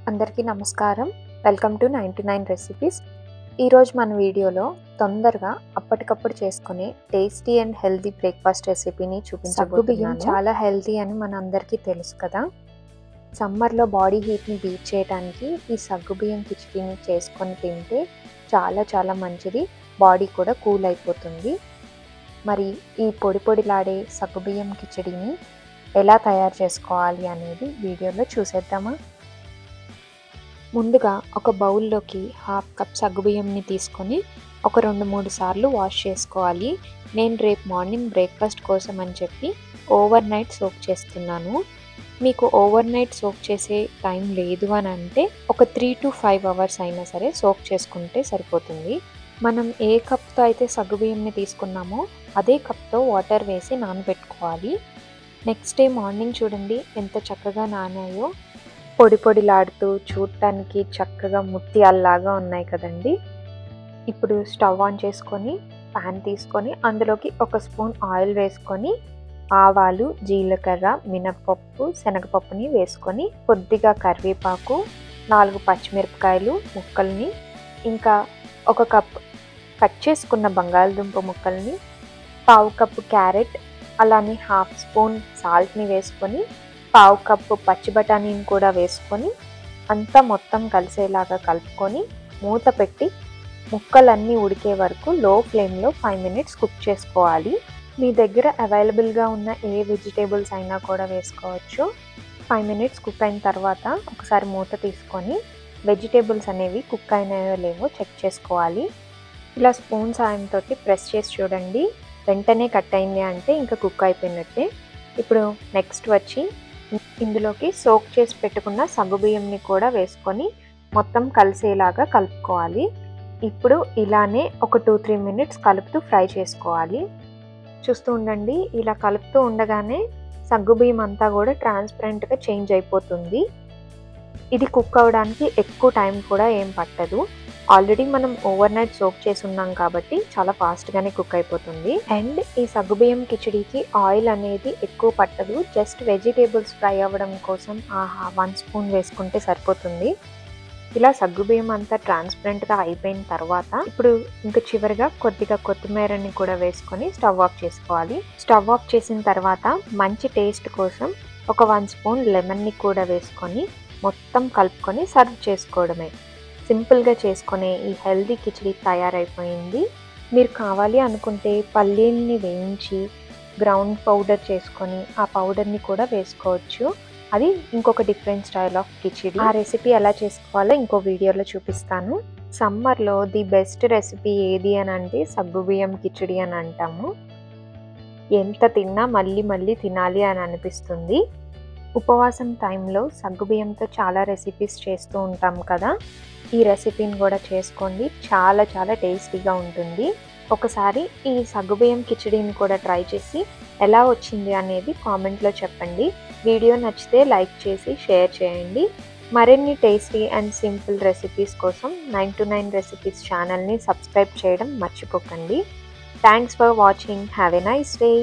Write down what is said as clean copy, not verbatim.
అందరికీ నమస్కారం. Welcome to 99 recipes. ఈరోజు మన వీడియోలో తొందరగా అప్పటికప్పుడు చేసుకునే టేస్టీ అండ్ హెల్తీ బ్రేక్ఫాస్ట్ రెసిపీని చూపించబోతున్నాను. సగ్గుబియ్యం చాలా హెల్తీ అని మనందరికీ తెలుసు కదా. సమ్మర్లో బాడీ హీట్ని బీట్ చేయడానికి ఈ సగ్గుబియ్యం కిచిడీని చేసుకొని తింటే చాలా మంచిది. బాడీ కూడా కూల్ అయిపోతుంది. మరి ఈ పొడిలాడే సగ్గుబియ్యం కిచిడీని ఎలా తయారు చేసుకోవాలి అనేది వీడియోలో చూసేద్దామా. ముందుగా ఒక బౌల్లోకి 1/2 కప్ సగ్గుబియ్యంని తీసుకొని ఒక 2-3 సార్లు వాష్ చేసుకోవాలి. నేను రేపు మార్నింగ్ బ్రేక్ఫాస్ట్ కోసం అని చెప్పి ఓవర్ నైట్ సోక్ చేస్తున్నాను. మీకు ఓవర్ నైట్ సోక్ చేసే టైం లేదు అని అంటే ఒక 3 to 5 అవర్స్ అయినా సరే సోక్ చేసుకుంటే సరిపోతుంది. మనం ఏ కప్తో అయితే సగ్గుబియ్యంని తీసుకున్నామో అదే కప్తో వాటర్ వేసి నానబెట్టుకోవాలి. నెక్స్ట్ డే మార్నింగ్ చూడండి ఎంత చక్కగా నానాయో. పొడిలాడుతూ చూడటానికి చక్కగా ముత్యాల్లాగా ఉన్నాయి కదండి. ఇప్పుడు స్టవ్ ఆన్ చేసుకొని ప్యాన్ తీసుకొని అందులోకి 1 స్పూన్ ఆయిల్ వేసుకొని ఆవాలు, జీలకర్ర, మినప్పప్పు, శనగపప్పుని వేసుకొని కొద్దిగా కరివేపాకు, 4 పచ్చిమిరపకాయలు ముక్కల్ని, ఇంకా 1 కప్ కట్ చేసుకున్న బంగాళదుంప ముక్కల్ని, 1/2 కప్పు క్యారెట్, అలానే 1/2 స్పూన్ సాల్ట్ని వేసుకొని 1/2 కప్పు పచ్చి బఠానీని కూడా వేసుకొని అంతా మొత్తం కలిసేలాగా కలుపుకొని మూత పెట్టి ముక్కలన్నీ ఉడికే వరకు లో ఫ్లేమ్లో 5 మినిట్స్ కుక్ చేసుకోవాలి. మీ దగ్గర అవైలబుల్గా ఉన్న ఏ వెజిటేబుల్స్ అయినా కూడా వేసుకోవచ్చు. 5 మినిట్స్ కుక్ అయిన తర్వాత ఒకసారి మూత తీసుకొని వెజిటేబుల్స్ అనేవి కుక్ అయినాయో లేవో చెక్ చేసుకోవాలి. ఇలా స్పూన్ సాయంతో ప్రెస్ చేసి చూడండి. వెంటనే కట్ అయింది అంటే ఇంకా కుక్ అయిపోయినట్టే. ఇప్పుడు నెక్స్ట్ వచ్చి ఇందులోకి సోక్ చేసి పెట్టుకున్న సగ్గుబియ్యంని కూడా వేసుకొని మొత్తం కలిసేలాగా కలుపుకోవాలి. ఇప్పుడు ఇలానే ఒక 2-3 మినిట్స్ కలుపుతూ ఫ్రై చేసుకోవాలి. చూస్తూ ఉండండి. ఇలా కలుపుతూ ఉండగానే సగ్గుబియ్యం అంతా కూడా ట్రాన్స్పరెంట్గా చేంజ్ అయిపోతుంది. ఇది కుక్ అవ్వడానికి ఎక్కువ టైం కూడా ఏం పట్టదు. ఆల్రెడీ మనం ఓవర్ నైట్ సోక్ చేసి ఉన్నాం కాబట్టి చాలా ఫాస్ట్గానే కుక్ అయిపోతుంది. అండ్ ఈ సగ్గుబియ్యం కిచిడీకి ఆయిల్ అనేది ఎక్కువ పట్టదు. జస్ట్ వెజిటేబుల్స్ ఫ్రై అవ్వడం కోసం 1 స్పూన్ వేసుకుంటే సరిపోతుంది. ఇలా సగ్గుబియ్యం అంతా ట్రాన్స్పరెంట్గా అయిపోయిన తర్వాత ఇప్పుడు ఇంకా చివరిగా కొద్దిగా కొత్తిమీరని కూడా వేసుకొని స్టవ్ ఆఫ్ చేసుకోవాలి. స్టవ్ ఆఫ్ చేసిన తర్వాత మంచి టేస్ట్ కోసం ఒక 1 స్పూన్ లెమన్ని కూడా వేసుకొని మొత్తం కలుపుకొని సర్వ్ చేసుకోవడమే. సింపుల్గా చేసుకునే ఈ హెల్దీ కిచిడీ తయారైపోయింది. మీరు కావాలి అనుకుంటే పల్లీల్ని వేయించి గ్రౌండ్ పౌడర్ చేసుకొని ఆ పౌడర్ని కూడా వేసుకోవచ్చు. అది ఇంకొక డిఫరెంట్ స్టైల్ ఆఫ్ కిచిడీ. ఆ రెసిపీ ఎలా చేసుకోవాలో ఇంకో వీడియోలో చూపిస్తాను. సమ్మర్లో ది బెస్ట్ రెసిపీ ఏది అని అంటే సగ్గుబియ్యం కిచిడీ అని అంటాము. ఎంత తిన్నా మళ్ళీ తినాలి అని అనిపిస్తుంది. ఉపవాసం టైంలో సగ్గుబియ్యంతో చాలా రెసిపీస్ చేస్తూ ఉంటాం కదా. ఈ రెసిపీని కూడా చేసుకోండి. చాలా టేస్టీగా ఉంటుంది. ఒకసారి ఈ సగ్గుబియ్యం కిచిడీని కూడా ట్రై చేసి ఎలా వచ్చింది అనేది కామెంట్లో చెప్పండి. వీడియో నచ్చితే లైక్ చేసి షేర్ చేయండి. మరిన్ని టేస్టీ అండ్ సింపుల్ రెసిపీస్ కోసం 99 రెసిపీస్ ఛానల్ని సబ్స్క్రైబ్ చేయడం మర్చిపోకండి. Thanks for watching. Have a nice day.